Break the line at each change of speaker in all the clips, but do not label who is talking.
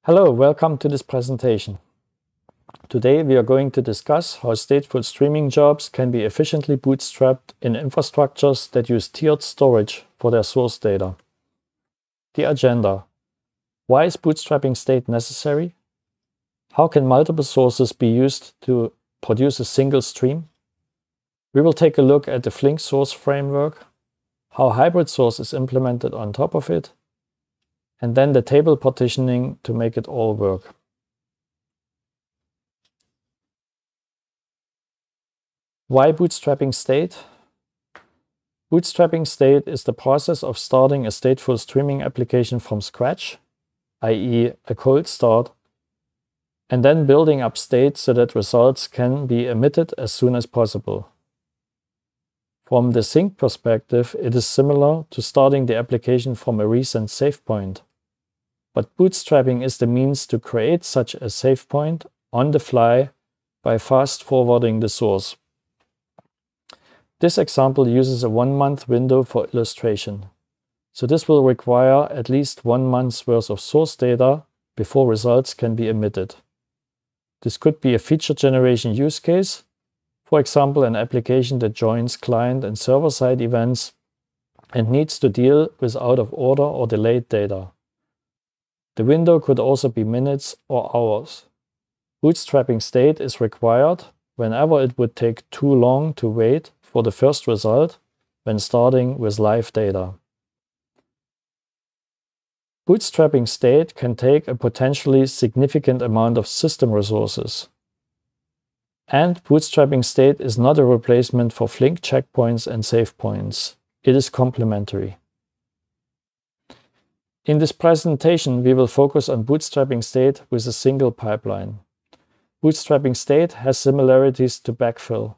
Hello, welcome to this presentation. Today we are going to discuss how stateful streaming jobs can be efficiently bootstrapped in infrastructures that use tiered storage for their source data. The agenda. Why is bootstrapping state necessary? How can multiple sources be used to produce a single stream? We will take a look at the Flink source framework, how hybrid source is implemented on top of it, and then the table partitioning to make it all work. Why bootstrapping state? Bootstrapping state is the process of starting a stateful streaming application from scratch, i.e. a cold start, and then building up state so that results can be emitted as soon as possible. From the sync perspective, it is similar to starting the application from a recent save point. But bootstrapping is the means to create such a save point on the fly by fast forwarding the source. This example uses a 1-month window for illustration. So this will require at least 1 month's worth of source data before results can be emitted. This could be a feature generation use case, for example, an application that joins client and server-side events and needs to deal with out-of-order or delayed data. The window could also be minutes or hours. Bootstrapping state is required whenever it would take too long to wait for the first result when starting with live data. Bootstrapping state can take a potentially significant amount of system resources. And bootstrapping state is not a replacement for Flink checkpoints and save points. It is complementary. In this presentation, we will focus on bootstrapping state with a single pipeline. Bootstrapping state has similarities to backfill.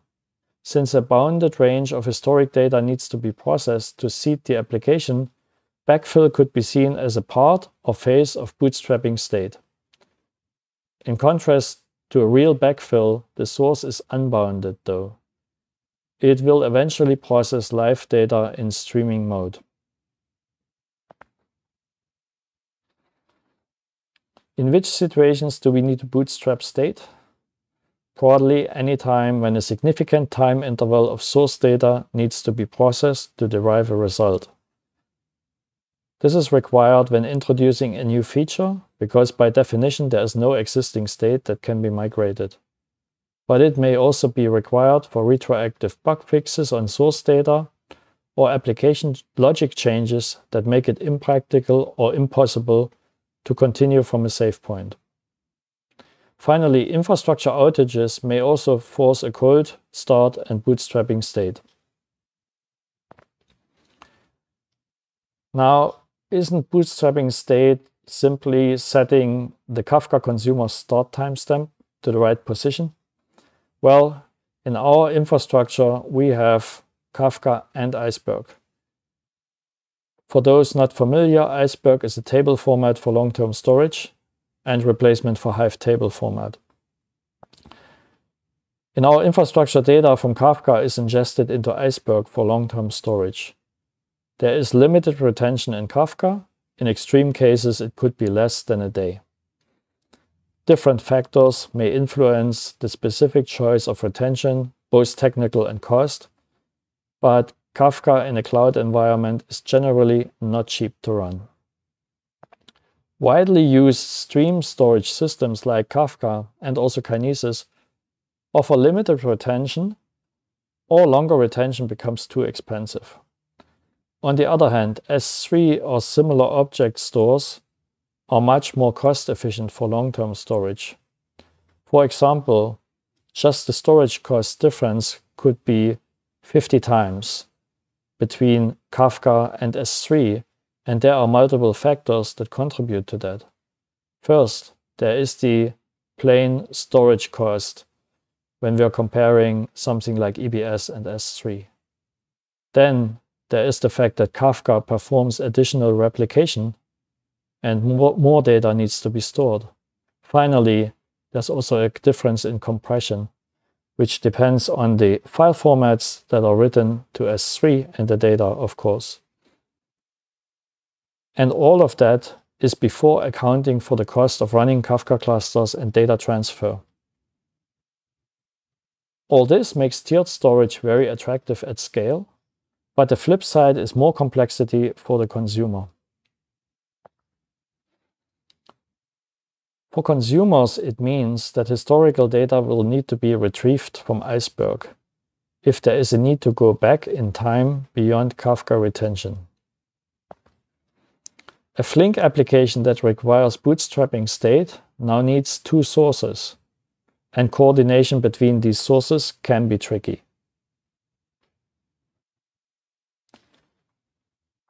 Since a bounded range of historic data needs to be processed to seed the application, backfill could be seen as a part or phase of bootstrapping state. In contrast to a real backfill, the source is unbounded though. It will eventually process live data in streaming mode. In which situations do we need to bootstrap state? Broadly, any time when a significant time interval of source data needs to be processed to derive a result. This is required when introducing a new feature, because by definition there is no existing state that can be migrated. But it may also be required for retroactive bug fixes on source data or application logic changes that make it impractical or impossible to continue from a save point. Finally, infrastructure outages may also force a cold start and bootstrapping state. Now, isn't bootstrapping state simply setting the Kafka consumer start timestamp to the right position? Well, in our infrastructure, we have Kafka and Iceberg. For those not familiar, Iceberg is a table format for long-term storage and replacement for Hive table format. In our infrastructure, data from Kafka is ingested into Iceberg for long-term storage. There is limited retention in Kafka. In extreme cases, it could be less than a day. Different factors may influence the specific choice of retention, both technical and cost, but Kafka in a cloud environment is generally not cheap to run. Widely used stream storage systems like Kafka and also Kinesis offer limited retention, or longer retention becomes too expensive. On the other hand, S3 or similar object stores are much more cost efficient for long-term storage. For example, just the storage cost difference could be 50 times between Kafka and S3, and there are multiple factors that contribute to that. First, there is the plain storage cost when we are comparing something like EBS and S3. Then there is the fact that Kafka performs additional replication and more data needs to be stored. Finally, there's also a difference in compression, which depends on the file formats that are written to S3 and the data, of course. And all of that is before accounting for the cost of running Kafka clusters and data transfer. All this makes tiered storage very attractive at scale, but the flip side is more complexity for the consumer. For consumers, it means that historical data will need to be retrieved from Iceberg if there is a need to go back in time beyond Kafka retention. A Flink application that requires bootstrapping state now needs two sources, and coordination between these sources can be tricky.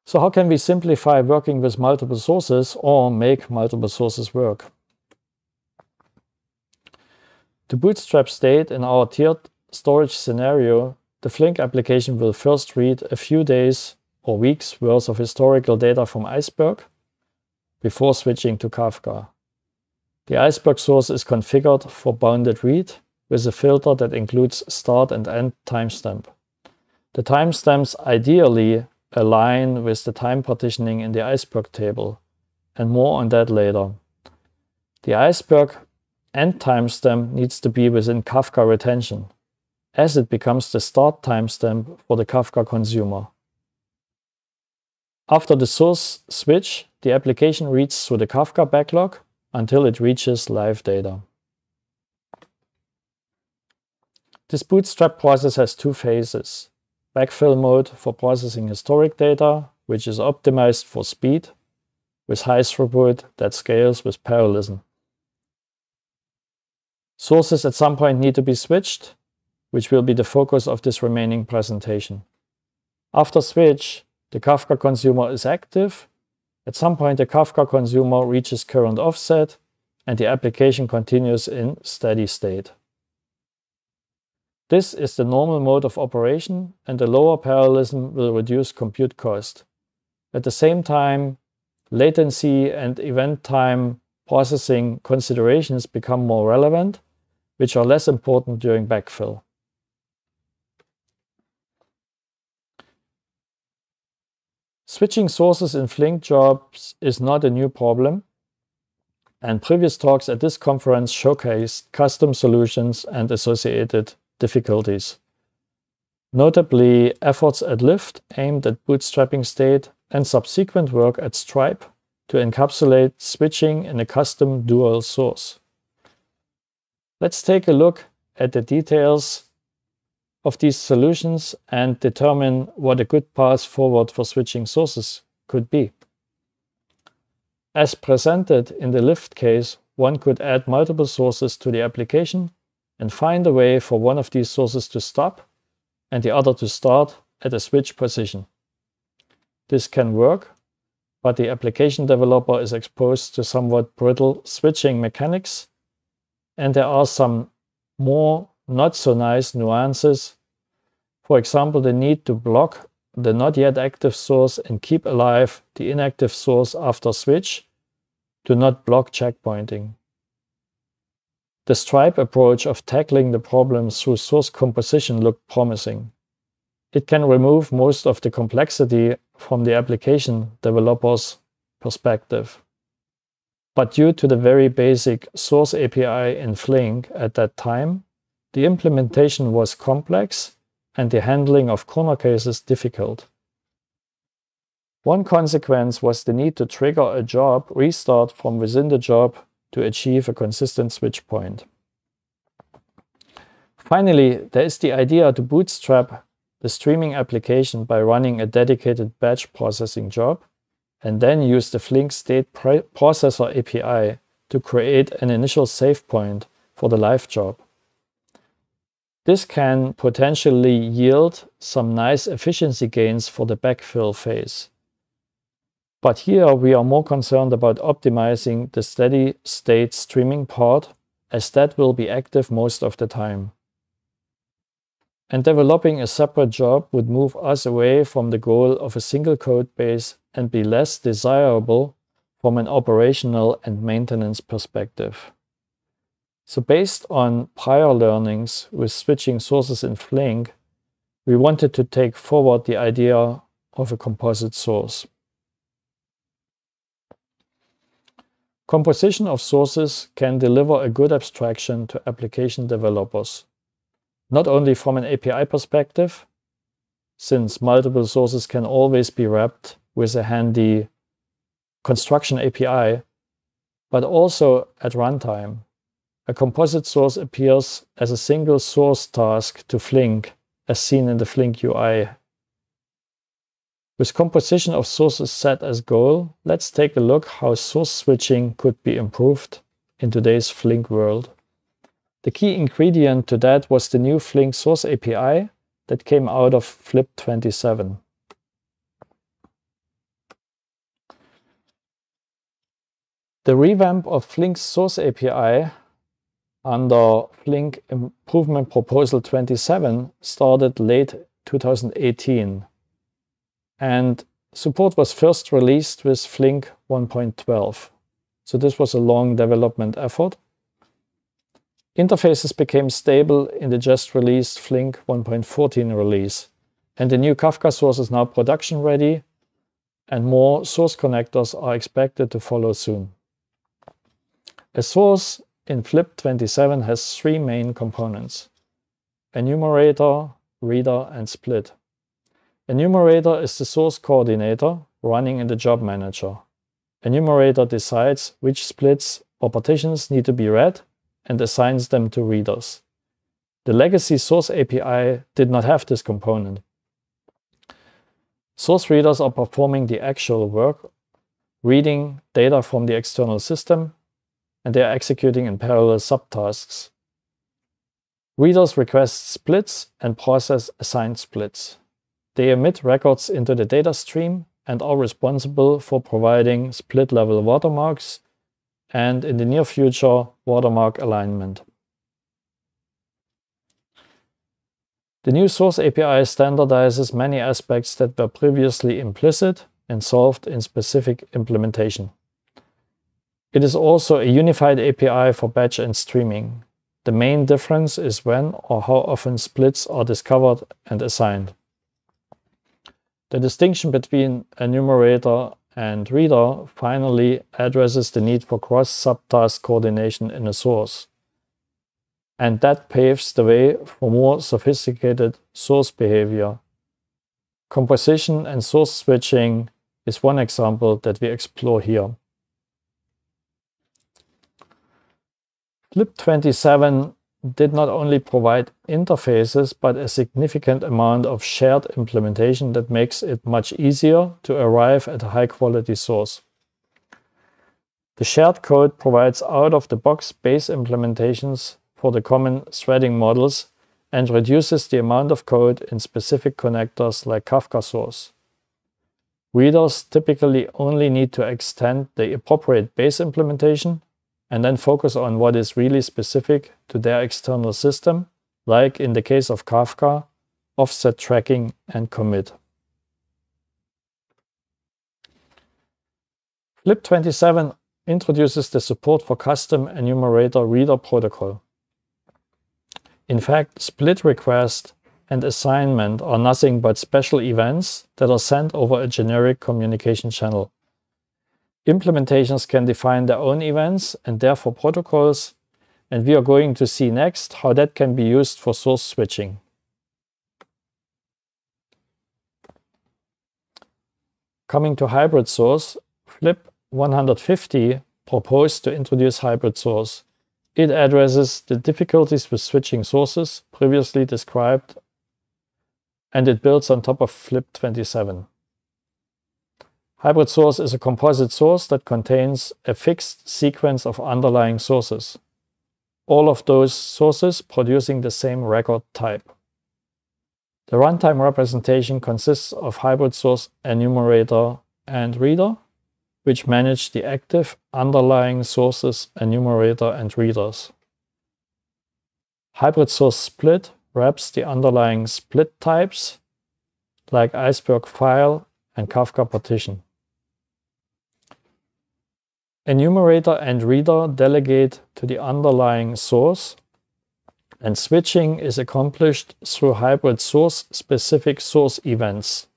So how can we simplify working with multiple sources or make multiple sources work? To bootstrap state in our tiered storage scenario, the Flink application will first read a few days or weeks worth of historical data from Iceberg before switching to Kafka. The Iceberg source is configured for bounded read with a filter that includes start and end timestamp. The timestamps ideally align with the time partitioning in the Iceberg table, and more on that later. The Iceberg end timestamp needs to be within Kafka retention, as it becomes the start timestamp for the Kafka consumer. After the source switch, the application reads through the Kafka backlog until it reaches live data. This bootstrap process has two phases. Backfill mode for processing historic data, which is optimized for speed, with high throughput that scales with parallelism. Sources at some point need to be switched, which will be the focus of this remaining presentation. After switch, the Kafka consumer is active. At some point, the Kafka consumer reaches current offset, and the application continues in steady state. This is the normal mode of operation, and the lower parallelism will reduce compute cost. At the same time, latency and event time processing considerations become more relevant, which are less important during backfill. Switching sources in Flink jobs is not a new problem, and previous talks at this conference showcased custom solutions and associated difficulties. Notably, efforts at Lyft aimed at bootstrapping state and subsequent work at Stripe to encapsulate switching in a custom dual source. Let's take a look at the details of these solutions and determine what a good path forward for switching sources could be. As presented in the Lyft case, one could add multiple sources to the application and find a way for one of these sources to stop and the other to start at a switch position. This can work, but the application developer is exposed to somewhat brittle switching mechanics, and there are some more not so nice nuances. For example, the need to block the not yet active source and keep alive the inactive source after switch to not block checkpointing. The Stripe approach of tackling the problem through source composition looked promising. It can remove most of the complexity from the application developer's perspective. But due to the very basic source API in Flink at that time, the implementation was complex and the handling of corner cases difficult. One consequence was the need to trigger a job restart from within the job to achieve a consistent switch point. Finally, there is the idea to bootstrap the streaming application by running a dedicated batch processing job and then use the Flink state processor API to create an initial save point for the live job. This can potentially yield some nice efficiency gains for the backfill phase. But here we are more concerned about optimizing the steady state streaming part, as that will be active most of the time. And developing a separate job would move us away from the goal of a single code base and be less desirable from an operational and maintenance perspective. So based on prior learnings with switching sources in Flink, we wanted to take forward the idea of a composite source. Composition of sources can deliver a good abstraction to application developers, not only from an API perspective, since multiple sources can always be wrapped with a handy construction API, but also at runtime. A composite source appears as a single source task to Flink, as seen in the Flink UI. With composition of sources set as goal, let's take a look how source switching could be improved in today's Flink world. The key ingredient to that was the new Flink source API that came out of Flip 27. The revamp of Flink's source API under Flink Improvement Proposal 27 started late 2018. And support was first released with Flink 1.12. So this was a long development effort. Interfaces became stable in the just released Flink 1.14 release. And the new Kafka source is now production ready, and more source connectors are expected to follow soon. A source in Flip 27 has three main components: enumerator, reader, and split. Enumerator is the source coordinator running in the job manager. Enumerator decides which splits or partitions need to be read and assigns them to readers. The legacy source API did not have this component. Source readers are performing the actual work, reading data from the external system, and they are executing in parallel subtasks. Readers request splits and process assigned splits. They emit records into the data stream and are responsible for providing split-level watermarks and, in the near future, watermark alignment. The new source API standardizes many aspects that were previously implicit and solved in specific implementation. It is also a unified API for batch and streaming. The main difference is when or how often splits are discovered and assigned. The distinction between enumerator and reader finally addresses the need for cross-subtask coordination in a source. And that paves the way for more sophisticated source behavior. Composition and source switching is one example that we explore here. Flip 27 did not only provide interfaces, but a significant amount of shared implementation that makes it much easier to arrive at a high-quality source. The shared code provides out-of-the-box base implementations for the common threading models and reduces the amount of code in specific connectors like Kafka source. Readers typically only need to extend the appropriate base implementation and then focus on what is really specific to their external system, like in the case of Kafka, offset tracking and commit. Flip 27 introduces the support for custom enumerator reader protocol. In fact, split request and assignment are nothing but special events that are sent over a generic communication channel. Implementations can define their own events and therefore protocols, and we are going to see next how that can be used for source switching. Coming to hybrid source, Flip 150 proposed to introduce hybrid source. It addresses the difficulties with switching sources previously described, and it builds on top of Flip 27. Hybrid source is a composite source that contains a fixed sequence of underlying sources, all of those sources producing the same record type. The runtime representation consists of hybrid source enumerator and reader, which manage the active underlying sources enumerator and readers. Hybrid source split wraps the underlying split types like Iceberg file and Kafka partition. Enumerator and reader delegate to the underlying source, and switching is accomplished through hybrid source-specific source events.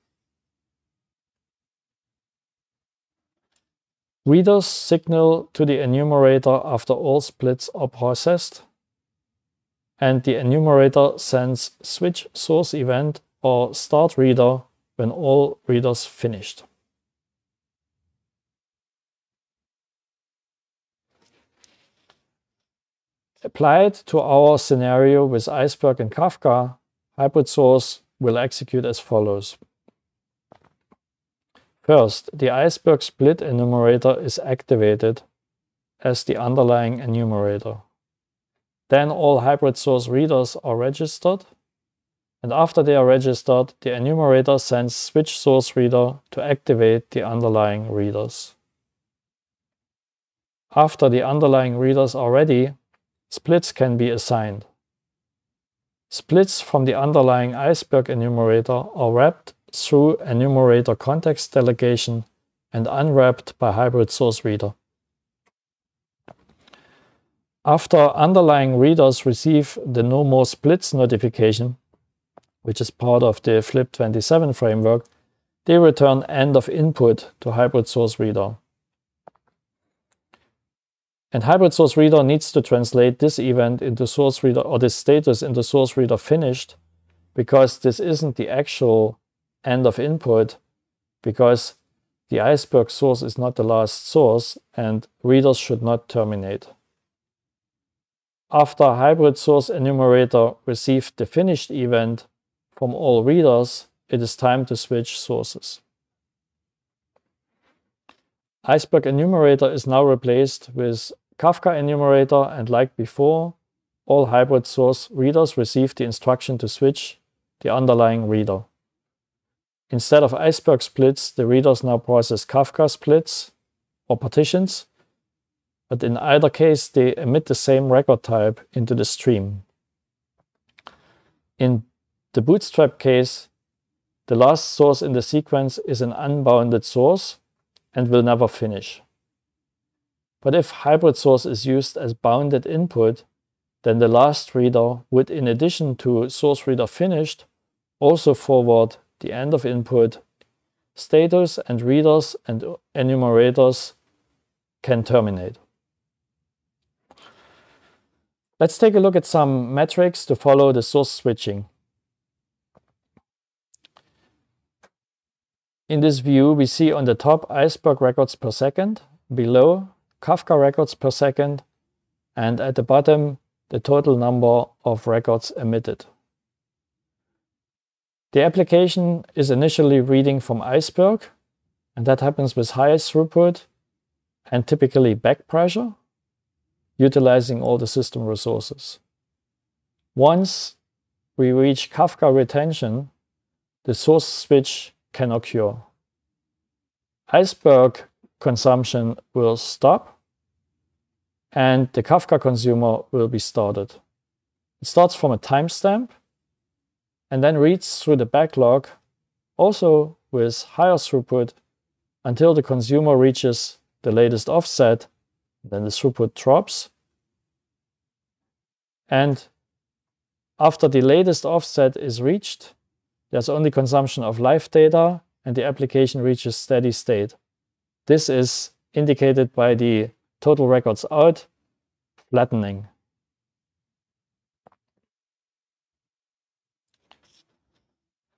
Readers signal to the enumerator after all splits are processed, and the enumerator sends switch source event or start reader when all readers finished. Applied to our scenario with Iceberg and Kafka, hybrid source will execute as follows. First, the Iceberg split enumerator is activated as the underlying enumerator. Then all hybrid source readers are registered, and after they are registered, the enumerator sends switch source reader to activate the underlying readers. After the underlying readers are ready, splits can be assigned. Splits from the underlying Iceberg enumerator are wrapped through enumerator context delegation and unwrapped by hybrid source reader. After underlying readers receive the no more splits notification, which is part of the FLIP27 framework, they return end of input to hybrid source reader. And hybrid source reader needs to translate this event into source reader, or this status into source reader finished, because this isn't the actual end of input, because the Iceberg source is not the last source and readers should not terminate. After hybrid source enumerator received the finished event from all readers, it is time to switch sources. Iceberg enumerator is now replaced with Kafka enumerator, and like before, all hybrid source readers receive the instruction to switch the underlying reader. Instead of Iceberg splits, the readers now process Kafka splits or partitions, but in either case they emit the same record type into the stream. In the Bootstrap case, the last source in the sequence is an unbounded source and will never finish. But if hybrid source is used as bounded input, then the last reader would, in addition to source reader finished, also forward the end of input status, and readers and enumerators can terminate. Let's take a look at some metrics to follow the source switching. In this view, we see on the top Iceberg records per second, below Kafka records per second, and at the bottom the total number of records emitted. The application is initially reading from Iceberg, and that happens with high throughput and typically back pressure, utilizing all the system resources. Once we reach Kafka retention, the source switch can occur. Iceberg consumption will stop, and the Kafka consumer will be started. It starts from a timestamp and then reads through the backlog, also with higher throughput, until the consumer reaches the latest offset. Then the throughput drops. And after the latest offset is reached, there's only consumption of live data and the application reaches steady state. This is indicated by the total records out flattening.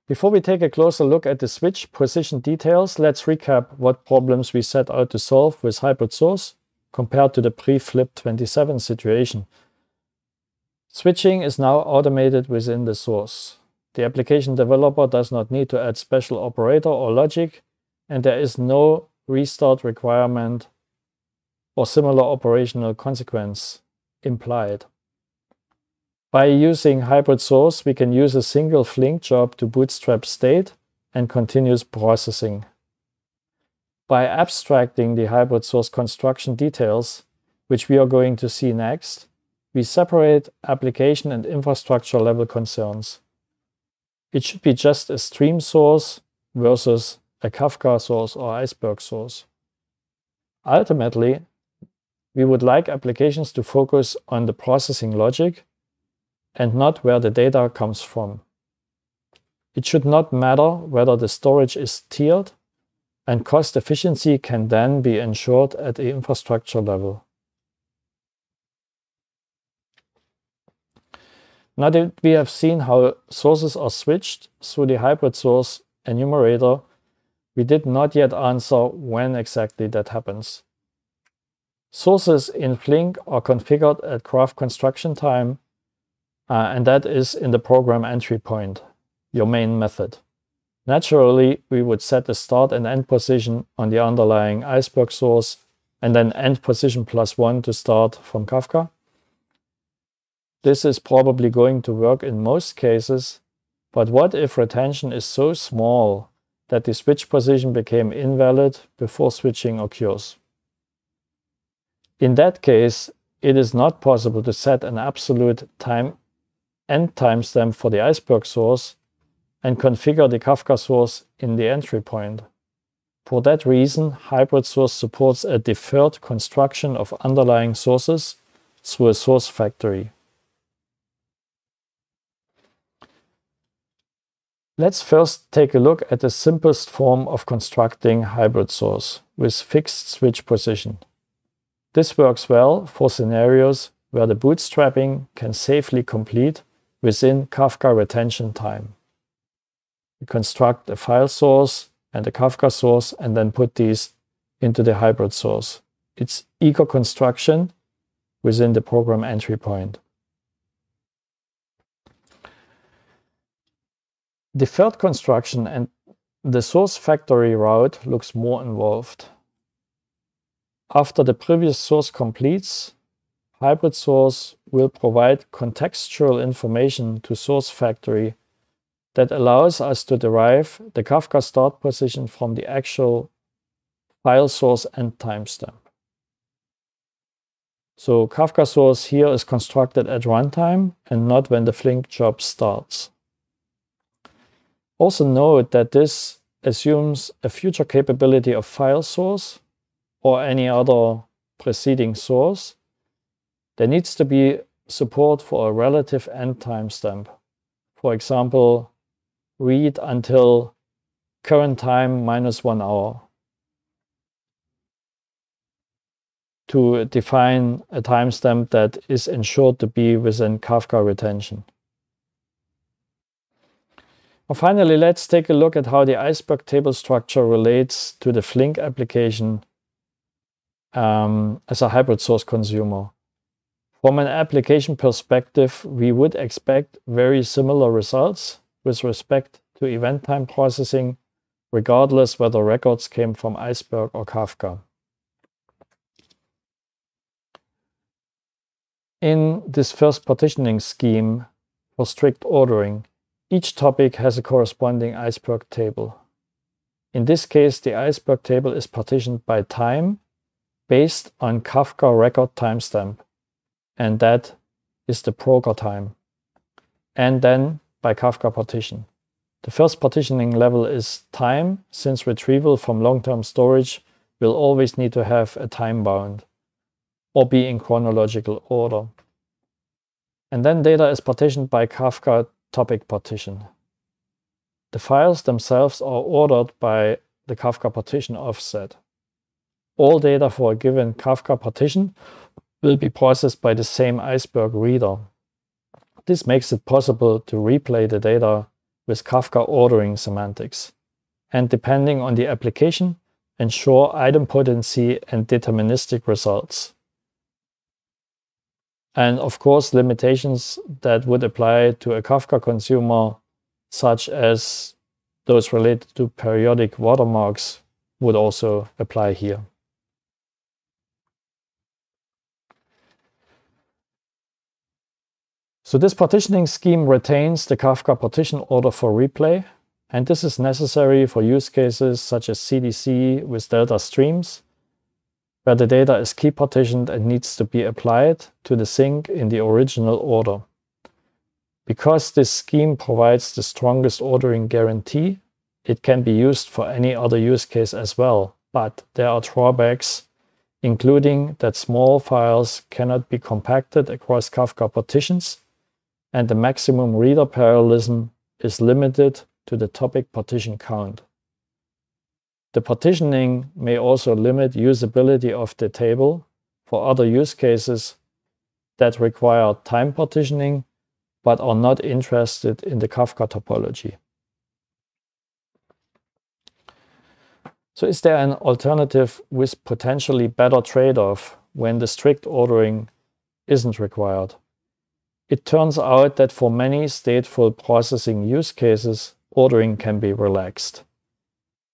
Before we take a closer look at the switch position details, let's recap what problems we set out to solve with hybrid source compared to the pre-FLIP27 situation. Switching is now automated within the source. The application developer does not need to add special operator or logic, and there is no restart requirement or similar operational consequence implied. By using hybrid source, we can use a single Flink job to bootstrap state and continuous processing. By abstracting the hybrid source construction details, which we are going to see next, we separate application and infrastructure level concerns. It should be just a stream source versus a Kafka source or Iceberg source. Ultimately, we would like applications to focus on the processing logic and not where the data comes from. It should not matter whether the storage is tiered and cost efficiency can then be ensured at the infrastructure level. Now that we have seen how sources are switched through the hybrid source enumerator, we did not yet answer when exactly that happens. Sources in Flink are configured at graph construction time, and that is in the program entry point, your main method. Naturally, we would set the start and end position on the underlying Iceberg source, and then end position +1 to start from Kafka. This is probably going to work in most cases, but what if retention is so small that the switch position became invalid before switching occurs? In that case, it is not possible to set an absolute end timestamp for the Iceberg source and configure the Kafka source in the entry point. For that reason, hybrid source supports a deferred construction of underlying sources through a source factory. Let's first take a look at the simplest form of constructing hybrid source with fixed switch position. This works well for scenarios where the bootstrapping can safely complete within Kafka retention time. We construct a file source and a Kafka source and then put these into the hybrid source. It's eager construction within the program entry point. Deferred construction and the source factory route looks more involved. After the previous source completes, hybrid source will provide contextual information to source factory that allows us to derive the Kafka start position from the actual file source end timestamp. So Kafka source here is constructed at runtime and not when the Flink job starts. Also note that this assumes a future capability of file source or any other preceding source. There needs to be support for a relative end timestamp. For example, read until current time -1 hour to define a timestamp that is ensured to be within Kafka retention. Well, finally, let's take a look at how the Iceberg table structure relates to the Flink application as a hybrid source consumer. From an application perspective, we would expect very similar results with respect to event time processing, regardless whether records came from Iceberg or Kafka. In this first partitioning scheme for strict ordering, each topic has a corresponding Iceberg table. In this case, the Iceberg table is partitioned by time based on Kafka record timestamp, and that is the proger time, and then by Kafka partition. The first partitioning level is time, since retrieval from long-term storage will always need to have a time bound or be in chronological order. And then data is partitioned by Kafka topic partition. The files themselves are ordered by the Kafka partition offset. All data for a given Kafka partition will be processed by the same Iceberg reader. This makes it possible to replay the data with Kafka ordering semantics, and depending on the application, ensure idempotency and deterministic results. And of course, limitations that would apply to a Kafka consumer, such as those related to periodic watermarks, would also apply here. So this partitioning scheme retains the Kafka partition order for replay, and this is necessary for use cases such as CDC with delta streams, where the data is key partitioned and needs to be applied to the sink in the original order. Because this scheme provides the strongest ordering guarantee, it can be used for any other use case as well, but there are drawbacks, including that small files cannot be compacted across Kafka partitions, and the maximum reader parallelism is limited to the topic partition count. The partitioning may also limit usability of the table for other use cases that require time partitioning but are not interested in the Kafka topology. So is there an alternative with potentially better trade-off when the strict ordering isn't required? It turns out that for many stateful processing use cases, ordering can be relaxed.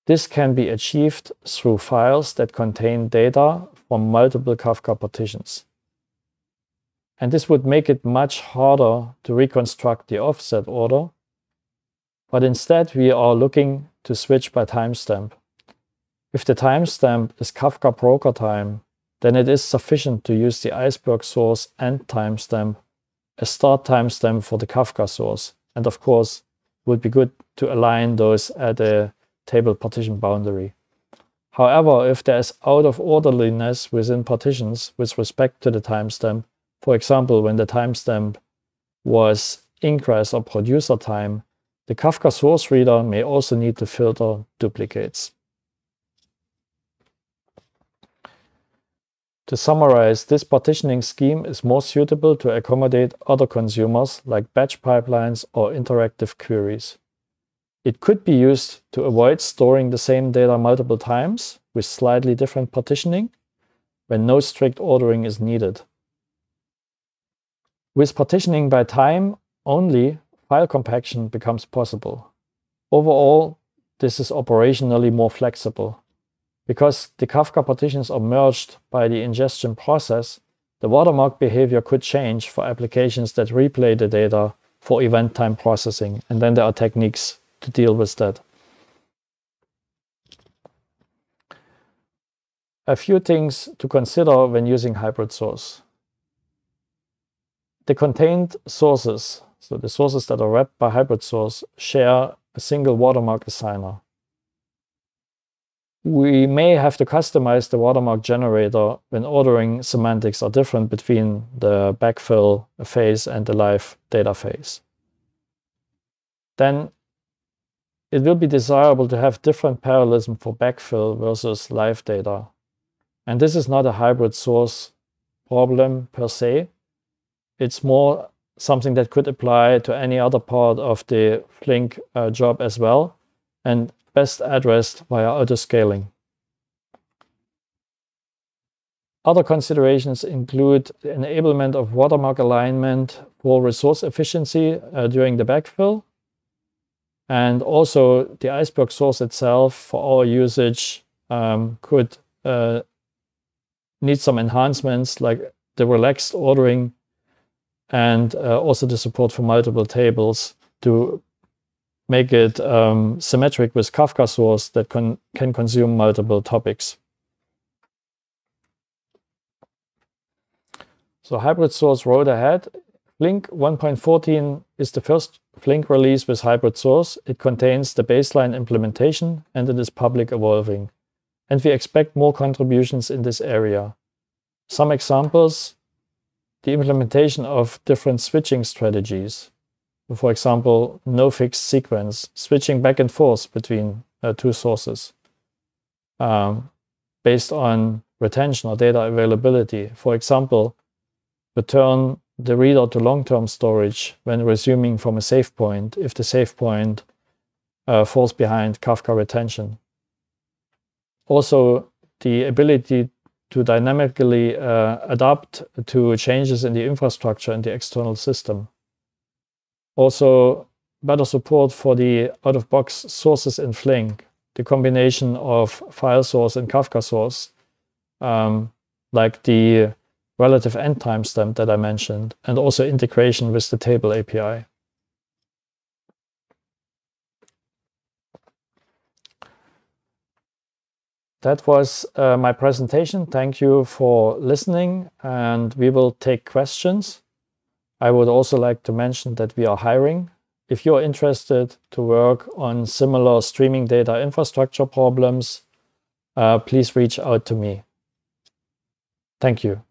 This can be achieved through files that contain data from multiple Kafka partitions. And this would make it much harder to reconstruct the offset order, but instead we are looking to switch by timestamp. If the timestamp is Kafka broker time, then it is sufficient to use the Iceberg source and timestamp as start timestamp for the Kafka source. And of course, it would be good to align those at a table partition boundary. However, if there is out of orderliness within partitions with respect to the timestamp, for example, when the timestamp was ingress or producer time, the Kafka source reader may also need to filter duplicates. To summarize, this partitioning scheme is more suitable to accommodate other consumers like batch pipelines or interactive queries. It could be used to avoid storing the same data multiple times with slightly different partitioning when no strict ordering is needed. With partitioning by time only, file compaction becomes possible. Overall, this is operationally more flexible. Because the Kafka partitions are merged by the ingestion process, the watermark behavior could change for applications that replay the data for event time processing, and then there are techniques to deal with that. A few things to consider when using hybrid source. The contained sources, so the sources that are wrapped by hybrid source, share a single watermark assigner. We may have to customize the watermark generator when ordering semantics are different between the backfill phase and the live data phase. Then it will be desirable to have different parallelism for backfill versus live data. And this is not a hybrid source problem per se. It's more something that could apply to any other part of the Flink job as well, and best addressed via autoscaling. Other considerations include the enablement of watermark alignment for resource efficiency during the backfill, and also the Iceberg source itself for our usage could need some enhancements like the relaxed ordering and also the support for multiple tables to make it symmetric with Kafka source that can consume multiple topics. So hybrid source road ahead. Flink 1.14 is the first Flink release with hybrid source. It contains the baseline implementation and it is public evolving. And we expect more contributions in this area. Some examples: the implementation of different switching strategies. For example, no fixed sequence, switching back and forth between two sources based on retention or data availability. For example, return the reader to long-term storage when resuming from a save point if the save point falls behind Kafka retention. Also, the ability to dynamically adapt to changes in the infrastructure and the external system. Also, better support for the out-of-box sources in Flink, the combination of file source and Kafka source, like the relative end timestamp that I mentioned, and also integration with the table API. That was my presentation. Thank you for listening, and we will take questions. I would also like to mention that we are hiring. If you're interested to work on similar streaming data infrastructure problems, please reach out to me. Thank you.